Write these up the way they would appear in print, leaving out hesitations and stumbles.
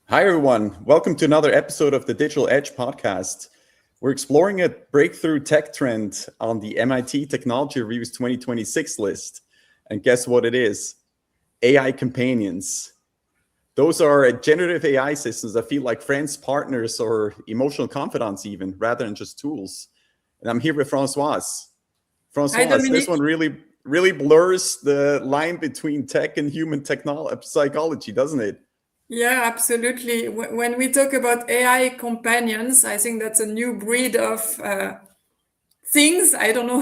Hi, everyone. Welcome to another episode of the Digital Edge podcast. We're exploring a breakthrough tech trend on the MIT Technology Review's 2026 list. And guess what it is? AI companions. Those are generative AI systems that feel like friends, partners, or emotional confidants, even rather than just tools. And I'm here with Francoise. Hi, Francoise, this one Dominique. really blurs the line between tech and human psychology, doesn't it? Yeah, absolutely. When we talk about AI companions, I think that's a new breed of things. I don't know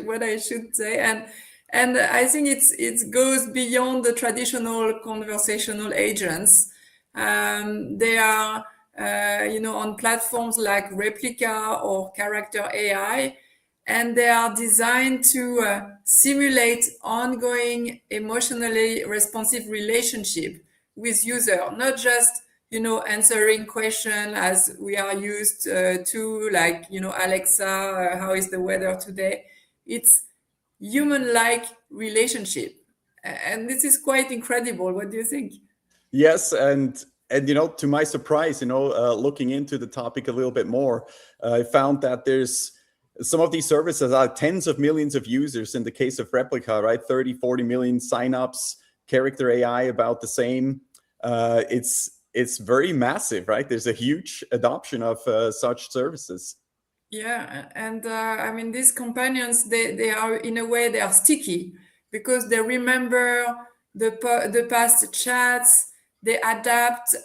what I should say, and I think it goes beyond the traditional conversational agents. They are on platforms like Replika or Character.AI, and they are designed to simulate ongoing emotionally responsive relationship with user, not just answering question as we are used to, like Alexa, how is the weather today. It's human like relationship, and this is quite incredible. What do you think? Yes, and to my surprise, looking into the topic a little bit more, I found that there's some of these services are tens of millions of users. In the case of Replica, right, 30, 40 million signups. Character AI about the same. It's very massive, right? There's a huge adoption of such services. Yeah, and I mean, these companions, they are, in a way, they are sticky because they remember the past chats. They adapt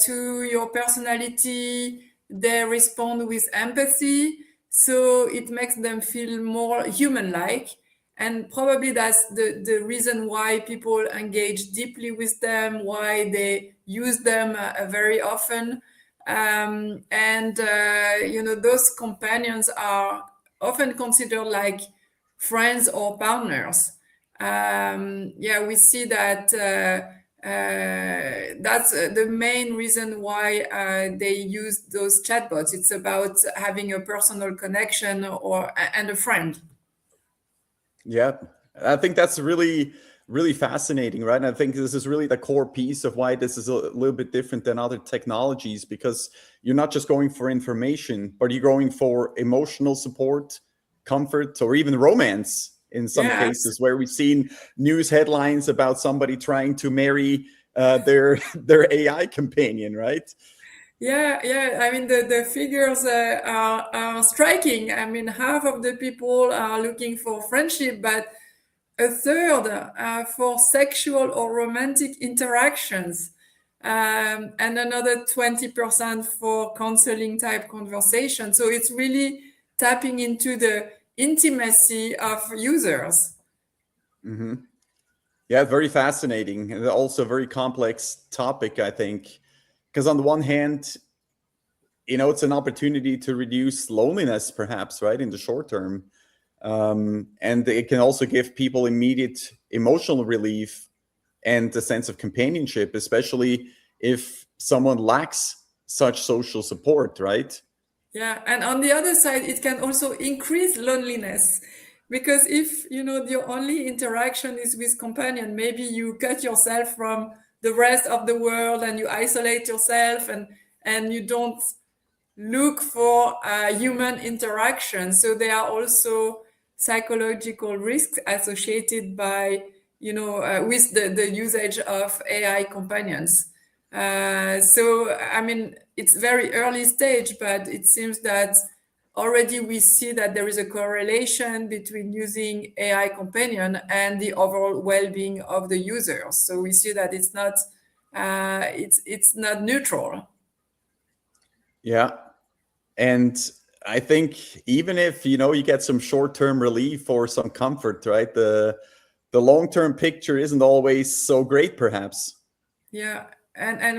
to your personality. They respond with empathy, so it makes them feel more human-like. And probably that's the reason why people engage deeply with them, why they use them very often. And those companions are often considered like friends or partners. Yeah, we see that that's the main reason why they use those chatbots. It's about having a personal connection and a friend. Yeah, I think that's really fascinating, right? And I think this is really the core piece of why this is a little bit different than other technologies, because you're not just going for information, but you're going for emotional support, comfort, or even romance in some Yeah, cases, where we've seen news headlines about somebody trying to marry their their AI companion, right? yeah. I mean, the figures are striking. I mean, half of the people are looking for friendship, but a third for sexual or romantic interactions, and another 20% for counseling type conversation. So it's really tapping into the intimacy of users. Hmm. Yeah, very fascinating, and also very complex topic, I think, because on the one hand, it's an opportunity to reduce loneliness, perhaps, right, in the short term. And it can also give people immediate emotional relief and a sense of companionship, especially if someone lacks such social support, right? Yeah, and on the other side, it can also increase loneliness because if your only interaction is with companion, maybe you cut yourself from the rest of the world and you isolate yourself, and you don't look for human interaction. So there are also psychological risks associated by with the usage of AI companions. So I mean, it's very early stage, but it seems that already we see that there is a correlation between using AI companion and the overall well-being of the users. So we see that it's not neutral. Yeah. And I think even if you get some short-term relief or some comfort, right, the long-term picture isn't always so great, perhaps. Yeah, and I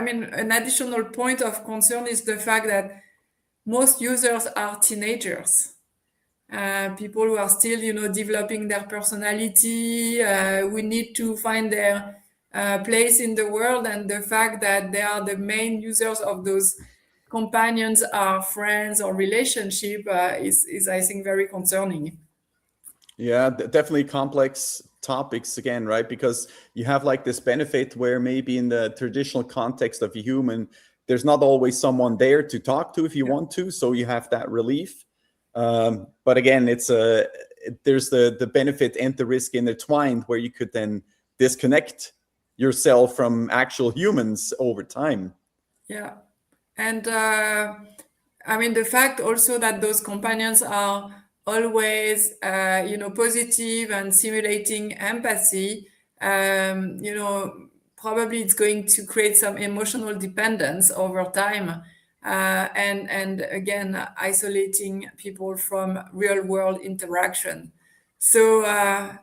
mean, an additional point of concern is the fact that most users are teenagers, people who are still, developing their personality. We need to find their place in the world, and the fact that they are the main users of those companions, are friends or relationship, is I think very concerning. Yeah, definitely complex topics again, right? Because you have like this benefit where maybe in the traditional context of a human, there's not always someone there to talk to if you Yeah. want to, so you have that relief. But again, there's the benefit and the risk intertwined, where you could then disconnect yourself from actual humans over time. Yeah. And I mean, the fact also that those companions are always, positive and simulating empathy, probably it's going to create some emotional dependence over time. And again, isolating people from real world interaction. So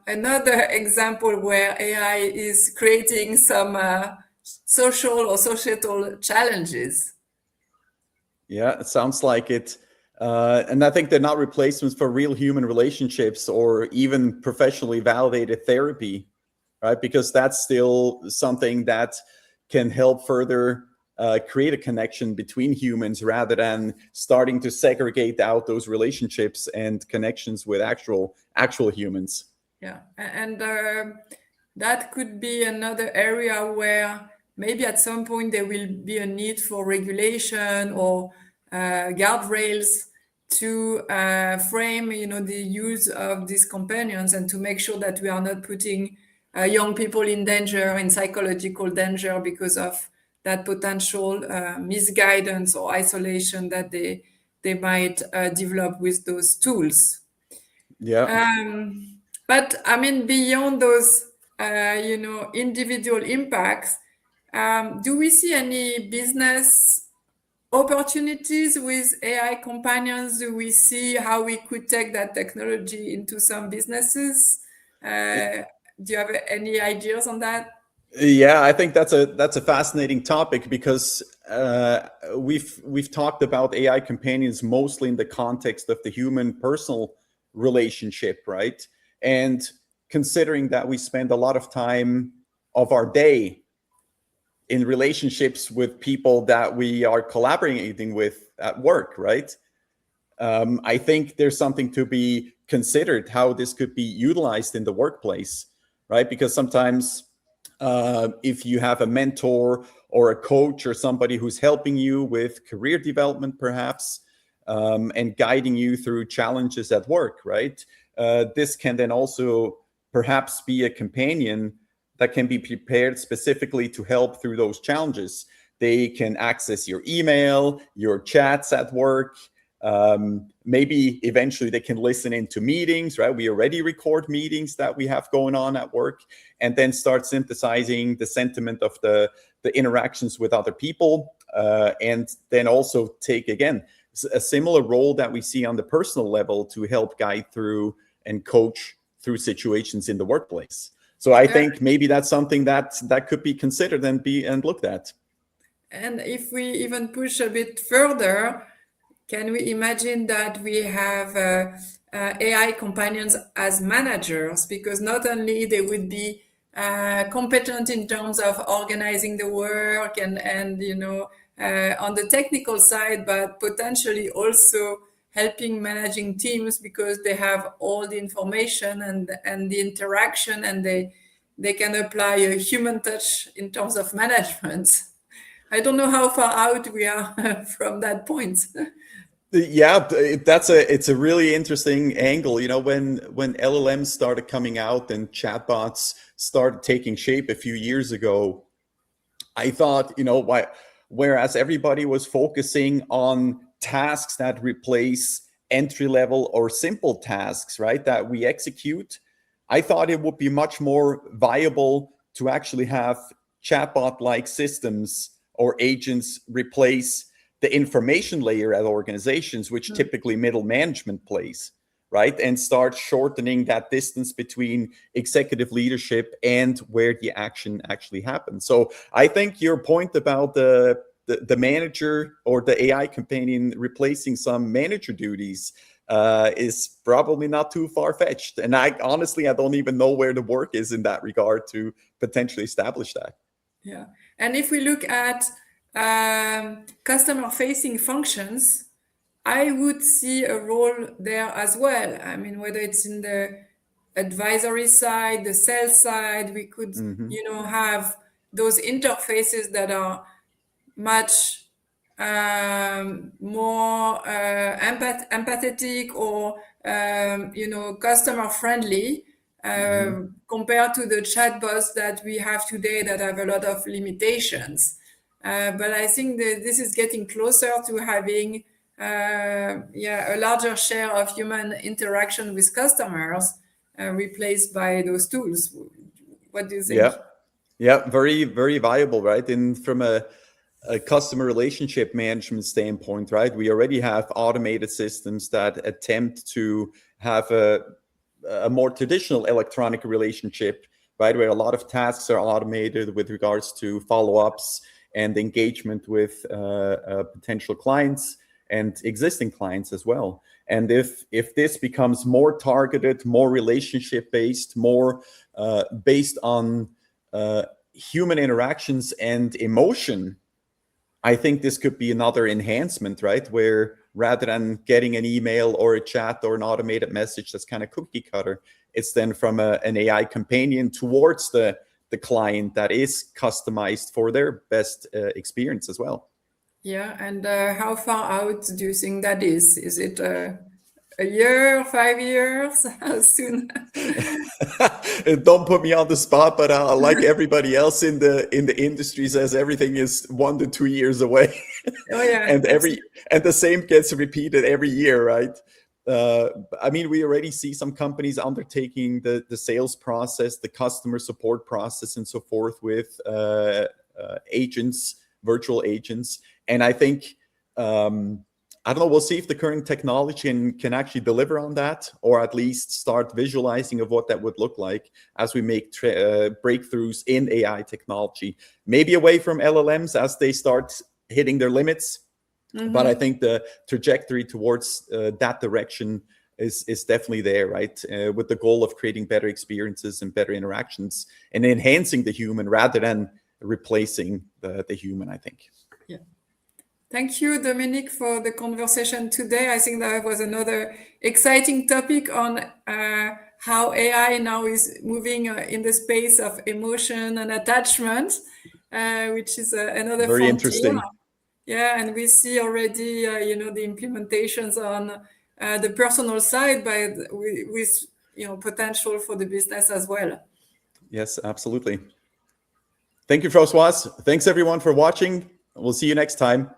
another example where AI is creating some social or societal challenges. Yeah, it sounds like it. And I think they're not replacements for real human relationships or even professionally validated therapy, right? Because that's still something that can help further create a connection between humans rather than starting to segregate out those relationships and connections with actual humans. Yeah, and that could be another area where maybe at some point there will be a need for regulation or guardrails to frame, the use of these companions and to make sure that we are not putting young people in danger, in psychological danger because of that potential misguidance or isolation that they might develop with those tools. Yeah. But I mean, beyond those, individual impacts, do we see any business opportunities with AI companions? Do we see how we could take that technology into some businesses? Do you have any ideas on that? Yeah, I think that's a fascinating topic because we've talked about AI companions mostly in the context of the human personal relationship, right? And considering that we spend a lot of time of our day in relationships with people that we are collaborating with at work, right? I think there's something to be considered how this could be utilized in the workplace, right? Because sometimes if you have a mentor or a coach or somebody who's helping you with career development, perhaps, and guiding you through challenges at work, right? This can then also perhaps be a companion that can be prepared specifically to help through those challenges. They can access your email, your chats at work. Maybe eventually they can listen into meetings, right? We already record meetings that we have going on at work and then start synthesizing the sentiment of the interactions with other people. And then also take, again, a similar role that we see on the personal level to help guide through and coach through situations in the workplace. So I Yeah. think maybe that's something that could be considered and looked at. And if we even push a bit further, can we imagine that we have AI companions as managers? Because not only they would be competent in terms of organizing the work and on the technical side, but potentially also helping managing teams because they have all the information and the interaction, and they can apply a human touch in terms of management. I don't know how far out we are from that point. Yeah, it's a really interesting angle. You know, when LLMs started coming out and chatbots started taking shape a few years ago, I thought, why, whereas everybody was focusing on tasks that replace entry level or simple tasks, right, that we execute, I thought it would be much more viable to actually have chatbot like systems or agents replace the information layer at organizations, which typically middle management plays, right? And start shortening that distance between executive leadership and where the action actually happens. So I think your point about the manager or the AI companion replacing some manager duties is probably not too far fetched. And I honestly, I don't even know where the work is in that regard to potentially establish that. Yeah. And if we look at customer facing functions, I would see a role there as well. I mean, whether it's in the advisory side, the sales side. We could, Hmm. have those interfaces that are much more empathetic or customer friendly Hmm. compared to the chatbots that we have today that have a lot of limitations. But I think that this is getting closer to having a larger share of human interaction with customers replaced by those tools. What do you think? Yeah. Yeah, very, very viable, right? And from a customer relationship management standpoint, right? We already have automated systems that attempt to have a more traditional electronic relationship, right? Where a lot of tasks are automated with regards to follow-ups and engagement with potential clients and existing clients as well. And if this becomes more targeted, more relationship based, more based on human interactions and emotion, I think this could be another enhancement, right? Where rather than getting an email or a chat or an automated message that's kind of cookie cutter, it's then from an AI companion towards the client that is customized for their best experience as well. Yeah, and how far out do you think that is? Is it a year, 5 years? How soon? Don't put me on the spot, but like everybody else in the industry says, everything is 1 to 2 years away, Oh yeah, and and the same gets repeated every year, right? I mean, we already see some companies undertaking the sales process, the customer support process, and so forth with agents, virtual agents, and I think. I don't know. We'll see if the current technology can actually deliver on that, or at least start visualizing of what that would look like as we make breakthroughs in AI technology. Maybe away from LLMs as they start hitting their limits, but I hmm think the trajectory towards that direction is definitely there, right? With the goal of creating better experiences and better interactions and enhancing the human rather than replacing the human, I think. yeah. Thank you, Dominic, for the conversation today. I think that was another exciting topic on how AI now is moving in the space of emotion and attachment, which is another Very frontier. interesting. Yeah, and we see already, the implementations on the personal side, with potential for the business as well. Yes, absolutely. Thank you, Francois. Thanks, everyone, for watching. We'll see you next time.